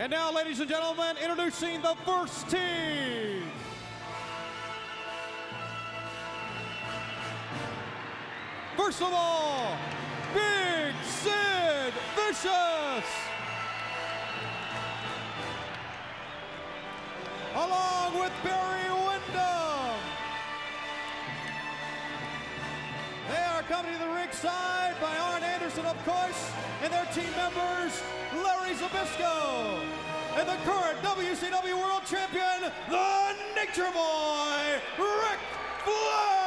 And now, ladies and gentlemen, introducing the first team. First of all, Big Sid Vicious. Along with Barry Windham. They are coming to the ringside by Arn Anderson, of course, and their team members, Larry Zbyszko, and the current WCW World Champion, the Nature Boy, Ric Flair.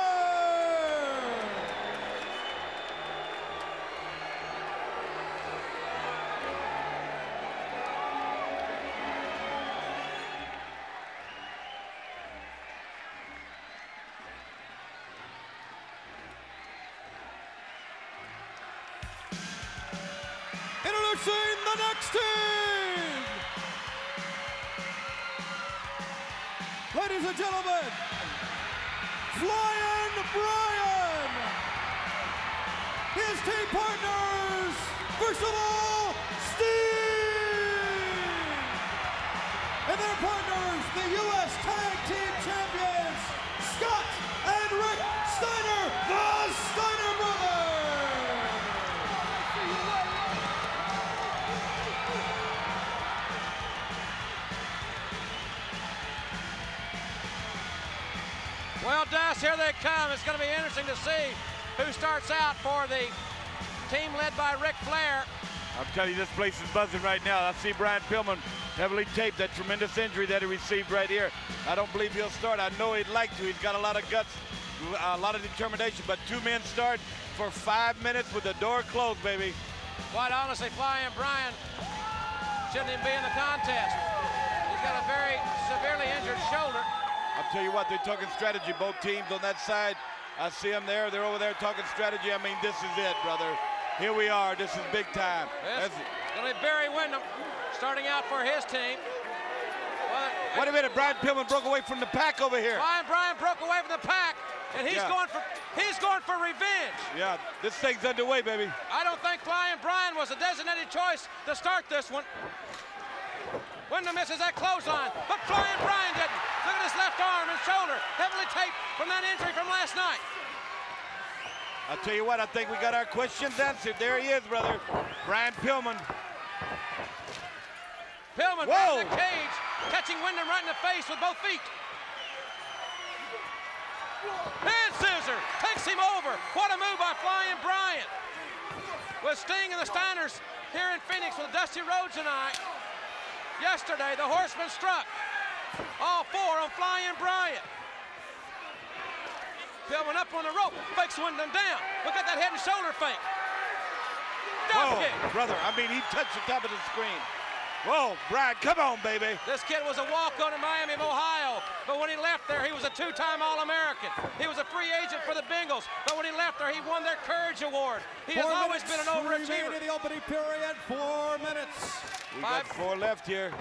Introducing the next team! Ladies and gentlemen, Flying Brian! His team partners, first of all, Steve! And their partners, the U.S. Tag Team Champions, Scott and Rick Steiner, the Steiner Brothers! Well, Dust, here they come. It's going to be interesting to see who starts out for the team led by Ric Flair. I'm telling you, this place is buzzing right now. I see Brian Pillman heavily taped, that tremendous injury that he received right here. I don't believe he'll start. I know he'd like to. He's got a lot of guts, a lot of determination, but two men start for 5 minutes with the door closed, baby. Quite honestly, Flying Brian shouldn't even be in the contest. He's got a very severely injured shoulder. I'll tell you what, they're talking strategy, both teams on that side. I see them there. They're over there talking strategy. I mean, this is it, brother. Here we are. This is big time. It's going to be Barry Windham starting out for his team. Wait a minute. Brian Pillman broke away from the pack over here. Brian broke away from the pack, and he's going for revenge. Yeah, this thing's underway, baby. I don't think Flying Brian was a designated choice to start this one. Windham misses that clothesline, but Flying Brian didn't. Look at his left arm and shoulder, heavily taped from that injury from last night. I'll tell you what, I think we got our questions answered. There he is, brother. Brian Pillman. Pillman right in the cage, catching Windham right in the face with both feet. And scissor takes him over. What a move by Flying Brian. With Sting and the Steiners here in Phoenix with Dusty Rhodes tonight. Yesterday, the Horsemen struck. All four on Flying Brian. Pillman up on the rope, fakes Windham down. Look at that head and shoulder fake. Drop kick. Brother, I mean, he touched the top of the screen. Whoa, Brian, come on, baby. This kid was a walk-on in Miami of Ohio, but when he left there, he was a two-time All-American. He was a free agent for the Bengals, but when he left there, he won their Courage Award. He has always been an overachiever. In the opening period, 4 minutes. We got 4 left here.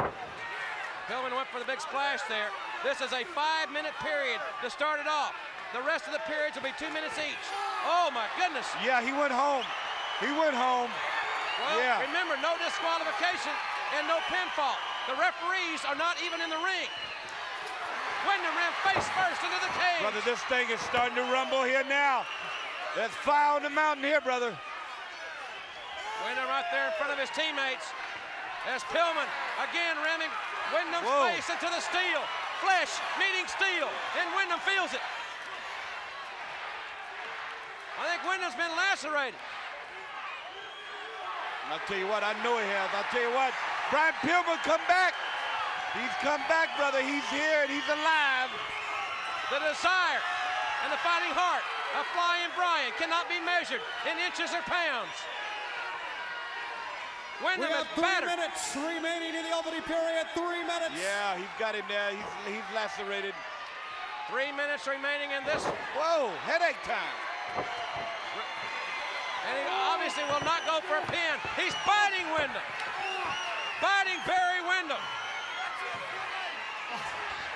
Pillman went for the big splash there. This is a 5-minute period to start it off. The rest of the periods will be 2 minutes each. Oh, my goodness. Yeah, he went home. He went home. Well, remember, no disqualification and no pinfall. The referees are not even in the ring. Windham ran face first into the cage. Brother, this thing is starting to rumble here now. There's fire on the mountain here, brother. Windham right there in front of his teammates. As Pillman again ramming Windham's face into the steel. Flesh meeting steel, and Windham feels it. I think Windham's been lacerated. I'll tell you what, I know he has. I'll tell you what, Brian Pillman come back. He's come back, brother. He's here and he's alive. The desire and the fighting heart of Flying Brian cannot be measured in inches or pounds. We have 3 minutes remaining in the opening period. 3 minutes. Yeah, he's got him there. He's lacerated. 3 minutes remaining in this. Whoa, headache time. And he obviously will not go for a pin. He's biting Windham. Biting Barry Windham.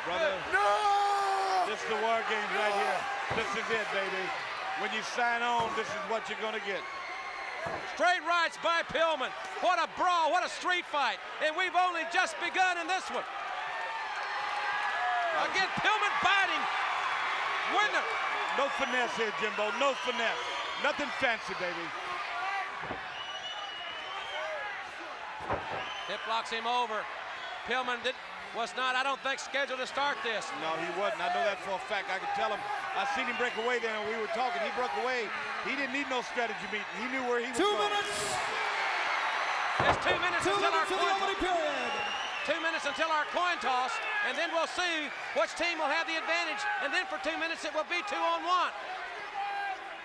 Brother, no! This is the WarGames right here. This is it, baby. When you sign on, this is what you're going to get. Straight rights by Pillman. What a brawl, what a street fight. And we've only just begun in this one. Again, Pillman biting. Windham. No finesse here, Jimbo, no finesse. Nothing fancy, baby. Hip locks him over. Pillman was not, I don't think, scheduled to start this. No, he wasn't. I know that for a fact. I can tell him. I seen him break away there, and we were talking. He broke away. He didn't need no strategy meeting. He knew where he was 2 going. minutes. It's 2 minutes 2 until our minutes of the coin opening period. 2 minutes until our coin toss, and then we'll see which team will have the advantage. And then for 2 minutes, it will be 2-on-1.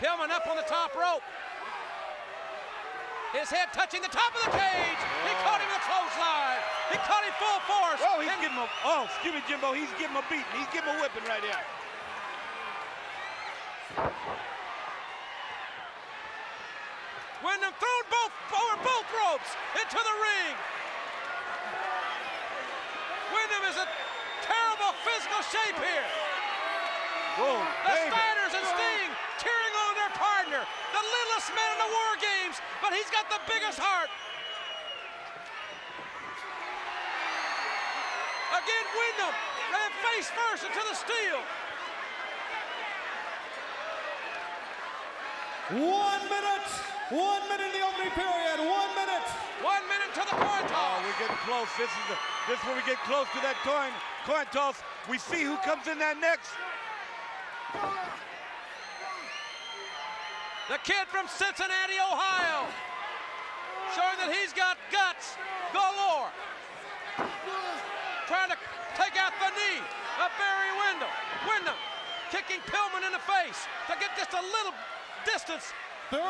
Pillman up on the top rope. His head touching the top of the cage. He caught him in the clothesline. He caught him full force. Oh, he's getting him. Oh, excuse me, Jimbo. He's getting him a beating. He's getting him a whipping right here. Windham thrown over both ropes into the ring. Windham is in terrible physical shape here. Whoa, The baby. Steiners and Sting cheering on their partner, the littlest man in the War Games, but he's got the biggest heart. Again, Windham ran face first into the steel. 1 minute. 1 minute in the opening period. 1 minute. 1 minute to the coin Oh, toss. we're getting close. This is when we get close to that coin toss. We see who comes in there next. The kid from Cincinnati, Ohio, showing that he's got guts galore. Trying to take out the knee of Barry Windham. Windham kicking Pillman in the face to get just a little distance. 30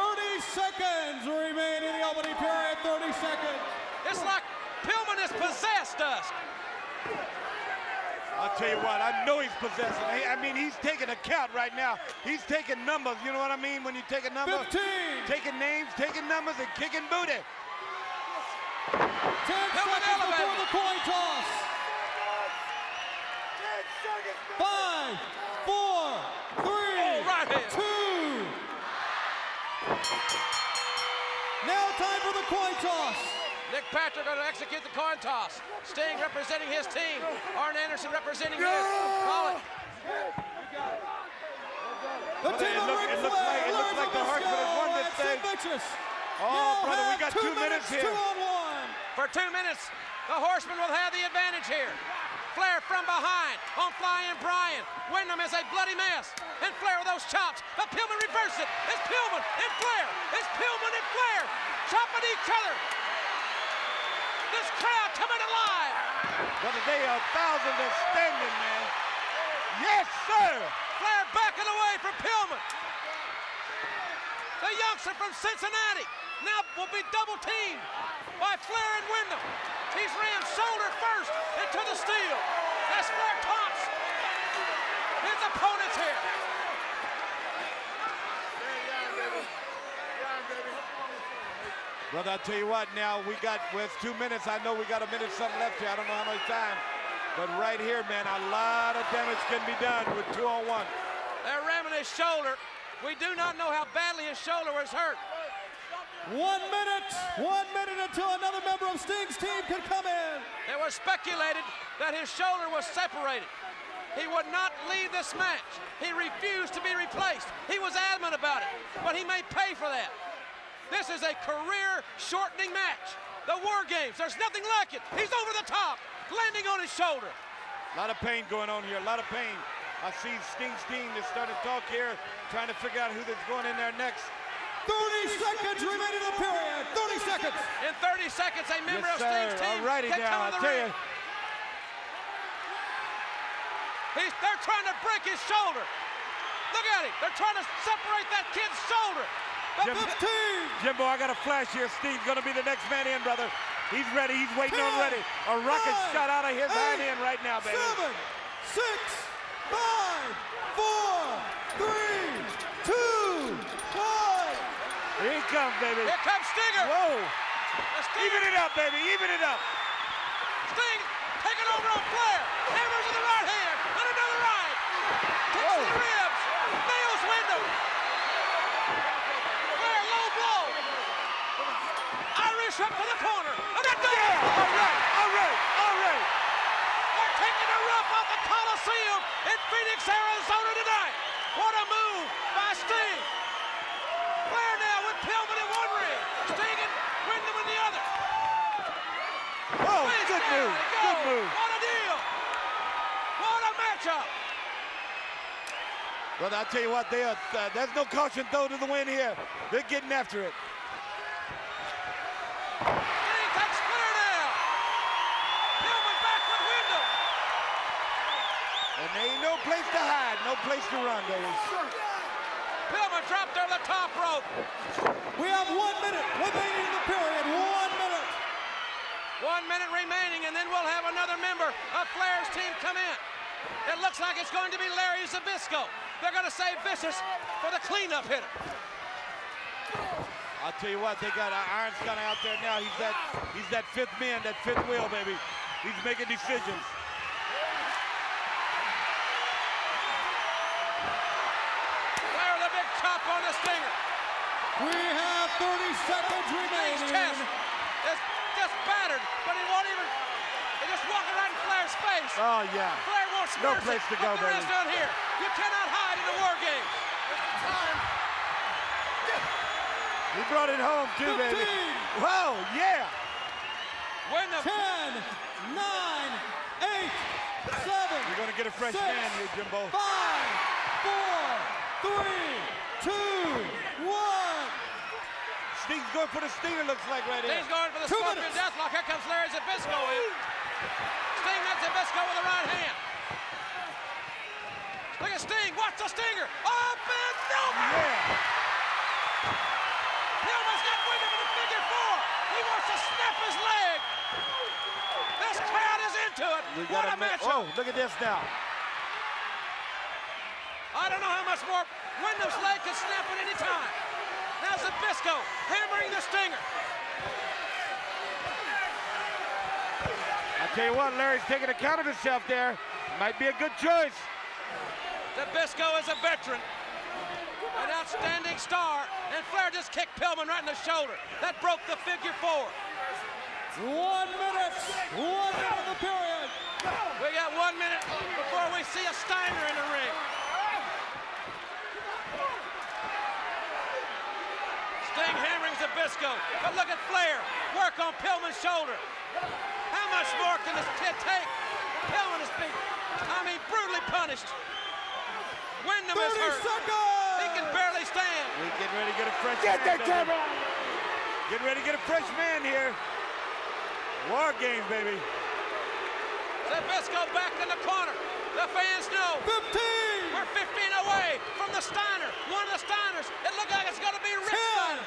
seconds remain in the opening period. 30 seconds. It's like Pillman is possessed, us. I'll tell you what, I know he's possessing. I mean, he's taking a count right now. He's taking numbers, you know what I mean? When you take a number, 15. taking names, taking numbers, and kicking booty. 10 seconds before the coin toss. 5, 4, 3, right hand. 2. Now time for the coin toss. Nick Patrick going to execute the coin toss. Sting representing his team. Arn Anderson representing his. Call it. The team of Ric Flair, it looks like the Horsemen has won this Sid thing. Vicious. Oh, brother, we got 2 2 minutes here. 2-on-1. For 2 minutes, the Horsemen will have the advantage here. Flair from behind on Flying Brian. Windham is a bloody mess. And Flair with those chops. But Pillman reversed it. It's Pillman and Flair. It's Pillman and Flair chopping each other. This crowd coming alive. Brother, they are thousands of standing, man. Yes, sir. Flair backing away from Pillman. The youngster from Cincinnati now will be double teamed by Flair and Windham. He's rammed shoulder first into the steel. As Flair taunts his opponents here. Brother, I'll tell you what, now with 2 minutes, I know we got a minute something left here. I don't know how much time. But right here, man, a lot of damage can be done with 2-on-1. They're ramming his shoulder. We do not know how badly his shoulder was hurt. 1 minute. 1 minute until another member of Sting's team can come in. It was speculated that his shoulder was separated. He would not leave this match. He refused to be replaced. He was adamant about it, but he may pay for that. This is a career-shortening match. The War Games, there's nothing like it. He's over the top, landing on his shoulder. A lot of pain going on here, a lot of pain. I see Sting's team is starting to talk here, trying to figure out who that's going in there next. 30 seconds remaining in the period. 30 seconds. In 30 seconds, a member of Sting's team Alrighty can now, come to I the tell ring. you. They're trying to break his shoulder. Look at him. They're trying to separate that kid's shoulder. The 15. Jimbo, I got a flash here. Steve's gonna be the next man in, brother. He's ready, he's waiting on ready. A rocket shot out of his hind end right now, baby. 7, 6, 5, 4, 3, 2, 1. Here he comes, baby. Here comes Stinger. Whoa. Stinger. Even it up, baby, even it up. Sting taking over on Flair. Hammers with the right hand. And another right. Kicks to the ribs. Nails Windham. Flair low blow. finish up to the corner. And that does it. All right. They're taking the roof off the Coliseum in Phoenix, Arizona tonight. What a move by Sting. Flair now with Pillman in one ring. Sting and Windham in the other. Oh, good move. Good move. What a deal. What a matchup. Brother, I'll tell you what, there's no caution throw to the wind here. They're getting after it. Sting takes Flair down. Pillman back with Windham. And there ain't no place to hide, no place to run, baby. Pillman dropped over the top rope. We have 1 minute remaining in the period. 1 minute. 1 minute remaining, and then we'll have another member of Flair's team come in. It looks like it's going to be Larry Zbyszko. They're going to save Vicious for the cleanup hitter. I'll tell you what, they got Iron's kind of out there now. He's that fifth man, that fifth wheel, baby. He's making decisions. Flair with a big chop on the Stinger. We have 30 seconds remaining. His chest is just battered, but he won't even. They're just walking right in Flair's face. Oh, yeah. Flair won't No spurse place it, to go, but there baby. is none here. You cannot hide in the war games. He brought it home, too, 15. baby. Whoa, yeah. Windham. 10, 9, 8, 7. You're going to get a fresh 6, man here, Jimbo. 5, 4, 3, 2, 1. Sting's going for the Stinger, looks like right here. Sting's going for the 2 Scorpion minutes. Deathlock. Here comes Larry Zbyszko in. Sting met Zbyszko with the right hand. Look at Sting. Watch the Stinger. Up and over. Yeah. Pillman's got Windham in the figure 4. He wants to snap his leg. This crowd is into it. What a matchup. Oh, look at this now. I don't know how much more Windham's leg can snap at any time. Now Zbyszko hammering the Stinger. I'll tell you what, Larry's taking account of himself there. Might be a good choice. Zbyszko is a veteran, an outstanding star, and Flair just kicked Pillman right in the shoulder. That broke the figure 4. 1 minute. 1 minute of the period. We got 1 minute before we see a Steiner in the ring. Sting hammering Zbyszko, but look at Flair work on Pillman's shoulder. How much more can this kid take? Pillman is being, brutally punished. Windham is 30 hurt. seconds. He can barely stand. We're getting ready to get a fresh man. Getting ready to get a fresh man here. War games, baby. Zbyszko back in the corner. The fans know 15. we're 15 away from the Steiner. One of the Steiners. It looks like it's going to be Ric 10, Flair.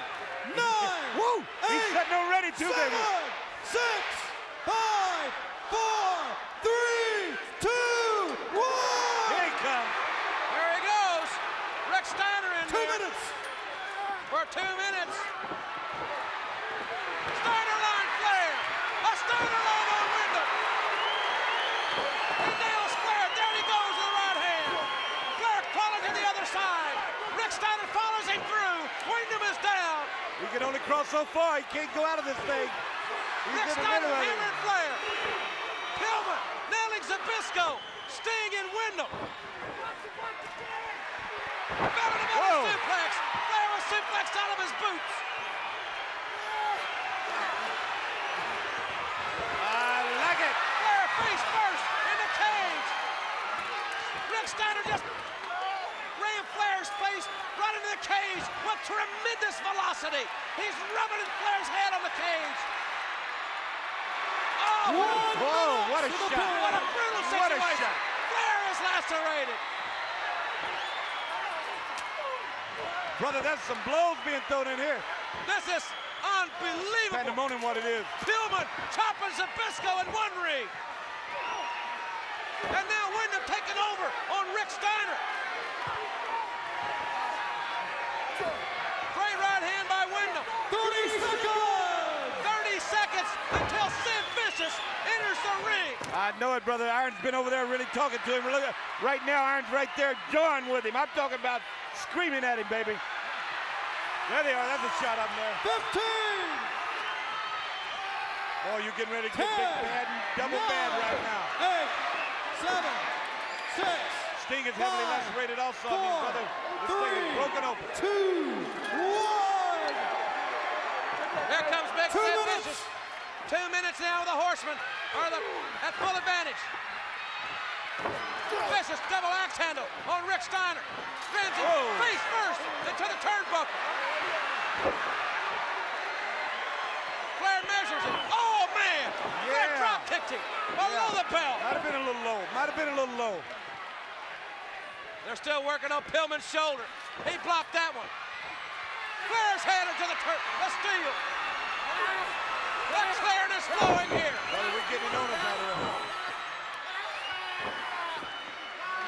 9, Woo! 8, He's setting already, too, 7, baby. 6, 5, 4, 3, 2, 1. Here he comes. There he goes. Rick Steiner in 2 there minutes. for 2 minutes. Steiner line Flair. A Steiner line on Windham. He nails Flair. There he goes with the right hand. Flair crawling to the other side. Rick Steiner follows him through. Windham is down. He can only cross so far. He can't go out of this thing. He's Rick in the Steiner middle of it. hammering Flair. Pillman nailing Zbyszko. Sting and Windham. Fell in the middle suplex. Flair was suplexed out of his boots. I like it. Flair face first in the cage. Rick Steiner just ran Flair's face right into the cage with tremendous velocity. He's rubbing Flair's head on the cage. Oh, Whoa, what a shot. what a brutal situation. What a shot. Flair is lacerated. Brother, that's some blows being thrown in here. This is unbelievable. Pandemonium what it is. Pillman chopping Zbyszko in one ring. And now Windham taking over on Rick Steiner. Great right hand by Windham. 30 seconds. 30 seconds until Sid Vicious enters the ring. I know it, brother. Iron's been over there really talking to him. Look at, right now, Iron's right there joining with him. I'm talking about screaming at him, baby. There they are. That's a shot up there. 15. Oh, you're getting ready to get big bad and double bad right now. 8, 7, 6. Sting is heavily lacerated also, I mean, brother. This thing is broken open. 2, 1. Here comes Big Sid Vicious. 2 minutes now with the Horsemen are at full advantage. Vicious double axe handle on Rick Steiner. Spins him face first into the turnbuckle. Flair measures it. Oh, man! Yeah. Flair drop kicked him below the belt. Might have been a little low. Might have been a little low. They're still working on Pillman's shoulder. He blocked that one. Flair's head into the steel. That clearness flowing here. Brother, we're getting on us out of here.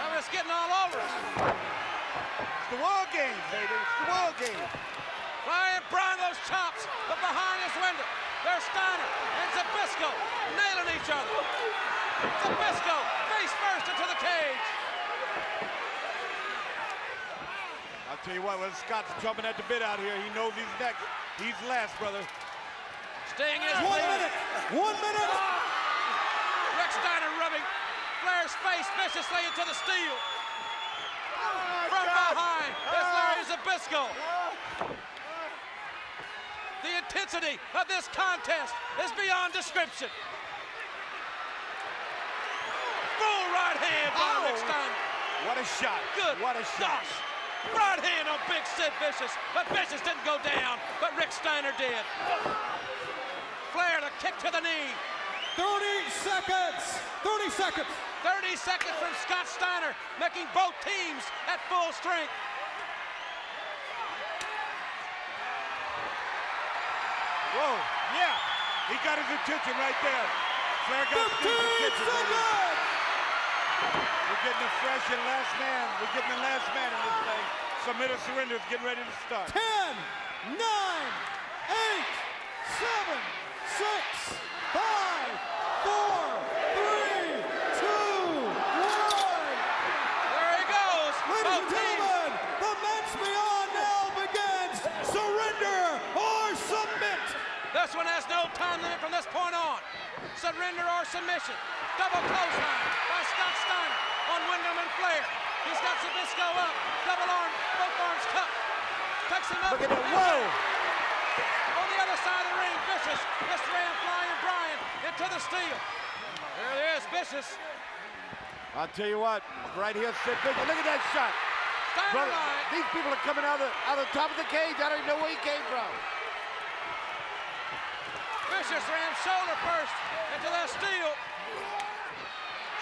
Now it's getting all over us. It's the WarGames, baby. It's the WarGames. Flying Brian those chops, but behind his window, there's Steiner and Zbyszko nailing each other. Zbyszko face first into the cage. I'll tell you what, when Scott's jumping at the bit out here, he knows he's next. He's last, brother. Sting is 1 minute. 1 minute. Rick Steiner rubbing Flair's face viciously into the steel. From behind is Larry Zbyszko. The intensity of this contest is beyond description. Full right hand by Rick Steiner. What a shot. Good. What a shot. Gosh. Right hand on Big Sid Vicious, but Vicious didn't go down, but Rick Steiner did. Flair the kick to the knee. 30 seconds. 30 seconds. 30 seconds from Scott Steiner, making both teams at full strength. Whoa, yeah. He got his attention right there. Flair got his attention. Seconds. We're getting the fresh and last man. We're getting the last man in this thing. Submit or surrender is getting ready to start. 10, 9, 8, 7, 6, 5, 4, 3, 2, 1. There he goes. Ladies Both and teams. gentlemen, the match beyond now begins. Surrender or submit. This one has no time limit from this point on. Surrender or submission. Double clothesline by Scott Steiner on Windham and Flair. He's got Zbyszko up. Double arm, both arms cupped. Takes him up. Look at that. Whoa! On the other side of the ring, Vicious just ran Flying Brian into the steel. There it is, Vicious. I'll tell you what, right here, Sid Vicious. Look at that shot. Steiner Brother, line. these people are coming out of the top of the cage. I don't even know where he came from. Vicious ran shoulder first into that steel.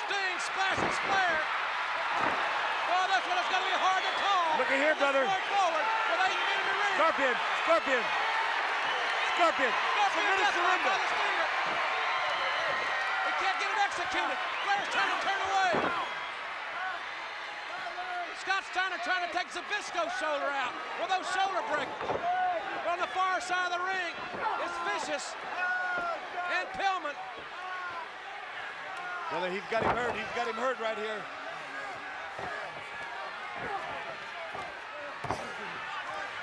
Sting splashes Flair. Oh, that's when it's going to be hard to call. Look at here, brother. Going forward with 8 men in the ring. Scorpion, Scorpion. Scorpion. Submit or surrender. He can't get it executed. Flair's trying to turn away. Scott Steiner trying to take Zbyszko's shoulder out with those shoulder breakers. But on the far side of the ring, it's Vicious and Pillman. Brother, he's got him hurt. He's got him hurt right here.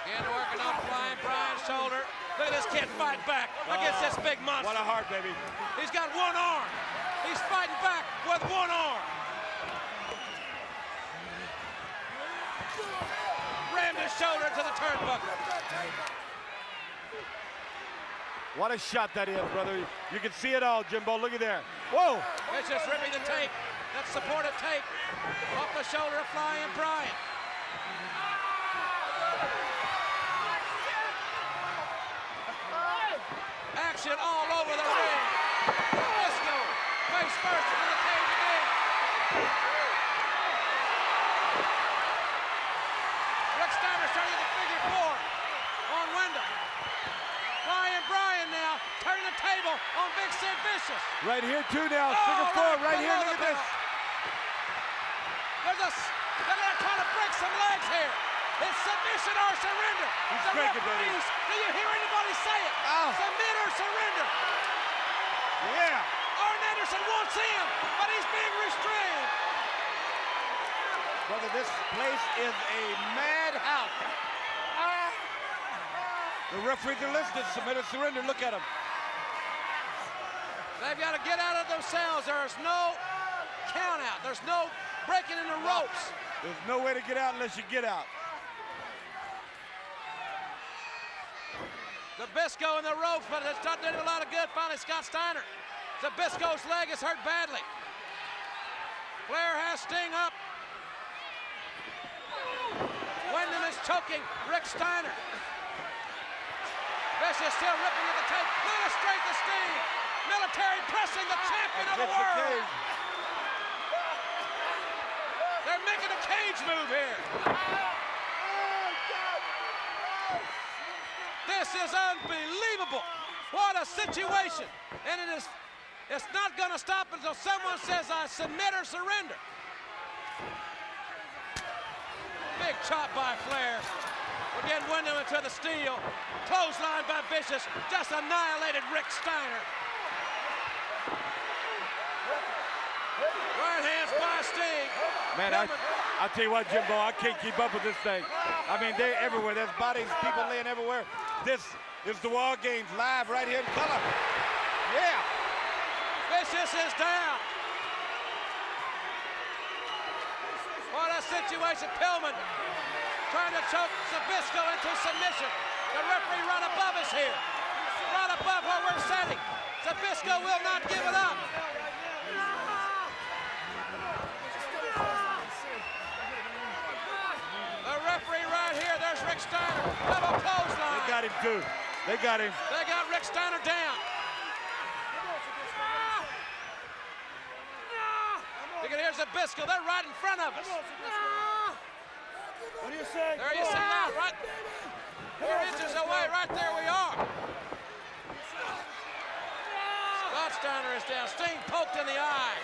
Again working on Flying Brian's shoulder. Look at this kid fighting back against this big monster. What a heart, baby. He's got one arm. He's fighting back with one arm. Rammed his shoulder to the turnbuckle. What a shot that is, brother. You can see it all, Jimbo. Look at there. Whoa! It's just ripping the tape. That supportive tape off the shoulder of Flying Brian. Action all over the ring. Zbyszko face first into the cage again. Rick Steiner's trying to get the figure 4 on Windham. Flying Brian now turning the table on Big Sid Vicious. Right here, too, now. Figure 4 right here. Look at this. They're going to try to break some legs here. It's submission or surrender. He's The breaking, baby. referees, do you hear anybody say it? Ow. Submit or surrender. Yeah. Arn Anderson wants in, but he's being restrained. Brother, this place is a madhouse. The referees are listening. Submit or surrender. Look at him. They've got to get out of themselves. There's no count out. There's no breaking in the ropes. There's no way to get out unless you get out. Zbyszko in the ropes, but it's not doing a lot of good. Finally, Scott Steiner. Zbyszko's leg is hurt badly. Flair has Sting up. Windham is choking Rick Steiner. Vicious still ripping at the tape. Look at straight to Sting. Military pressing the champion of the world. They're making a cage move here. This is unbelievable. What a situation. And it's not going to stop until someone says, I submit or surrender. Big chop by Flair. We're getting Windham into the steel. Clothesline by Vicious. Just annihilated Rick Steiner. Right hands by Sting. Man, I'll tell you what, Jimbo, I can't keep up with this thing. I mean, they're everywhere. There's bodies, people laying everywhere. This is the WarGames live right here in color. Yeah. Vicious is down. What a situation. Pillman trying to choke Zbyszko into submission. The referee right above us here. Right above where we're sitting. Zbyszko will not give it up. The referee right here. There's Rick Steiner. Double clothesline. They got him too. They got him. They got Rick Steiner down. You can hear Zbyszko. They're right in front of us. What do you say? There you see that, right? 4 inches away, right there we are. Scott Steiner is down. Sting poked in the eye.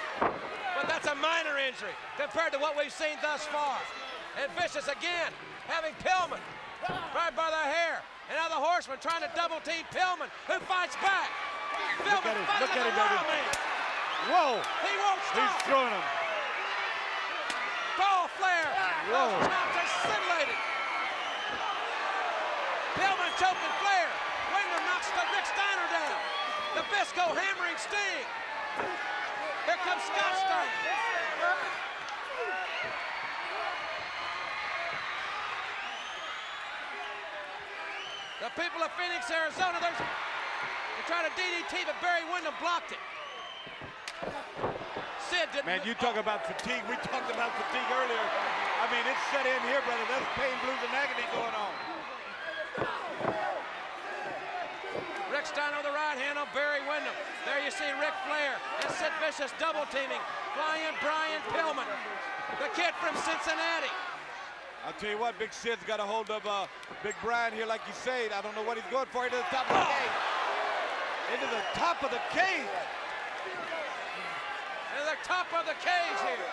But that's a minor injury compared to what we've seen thus far. And Vicious again, having Pillman right by the hair. And now the Horsemen trying to double team Pillman, who fights back. Pillman Look at him, baby. Whoa. He won't stop. He's throwing him. Ball Flair. Whoa. Those chops are scintillating. Pillman choking Flair. Windham knocks Rick Steiner down. Zbyszko hammering Sting. Here comes Scott Steiner. The people of Phoenix, Arizona, they tried to DDT, but Barry Windham blocked it. Sid didn't. Man, you talk about fatigue. We talked about fatigue earlier. I mean, it's set in here, brother. There's pain, blues, and agony going on. Rick Steiner with the right hand on Barry Windham. There you see Ric Flair and Sid Vicious double teaming. Flying Brian Pillman, the kid from Cincinnati. I'll tell you what, Big Sid's got a hold of Big Brian here, like you said. I don't know what he's going for. Into the top of the cage. Into the top of the cage. Into the top of the cage here.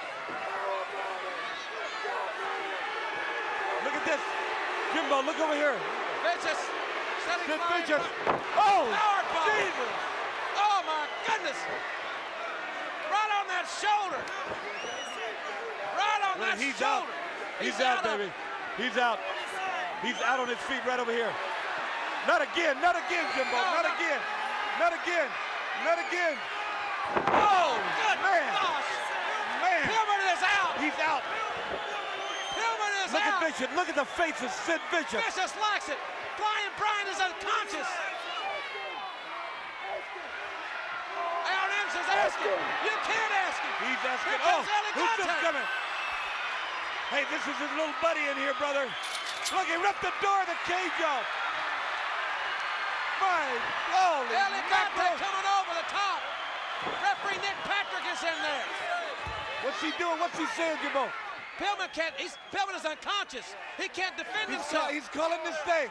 Look at this. Jimbo, look over here. Vicious. Sid Vicious. Oh, Jesus. Oh, my goodness. Right on that shoulder. Right on that He's shoulder. out. He's out, baby. He's out. He's out on his feet right over here. Not again, Jimbo. Not again. Not again. Not again. Oh, good man. gosh. Man. Pillman is out. He's out. Pillman is Look out. at Vicious. Look at the face of Sid Vicious. Vicious likes it. Brian is unconscious. Aaron Anderson's asking. You can't ask him. He's asking. Here Oh, comes Ellie who's this Contact. coming? Hey, this is his little buddy in here, brother. Look, he ripped the door of the cage off. My holy Ellie Contact mackerel. coming over the top. Referee Nick Patrick is in there. What's he doing? What's he saying, Jimbo? Pillman Pillman is unconscious. He can't defend himself. He's calling this thing.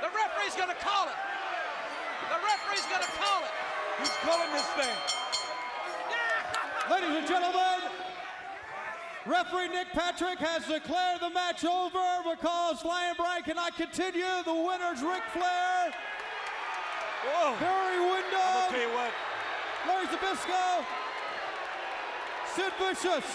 The referee's going to call it. The referee's going to call it. He's calling this thing. Ladies and gentlemen, referee Nick Patrick has declared the match over because Flying Brian cannot continue. The winner's Ric Flair, Whoa. Barry I'm gonna Windham, tell you what. Larry Zbyszko, Sid Vicious.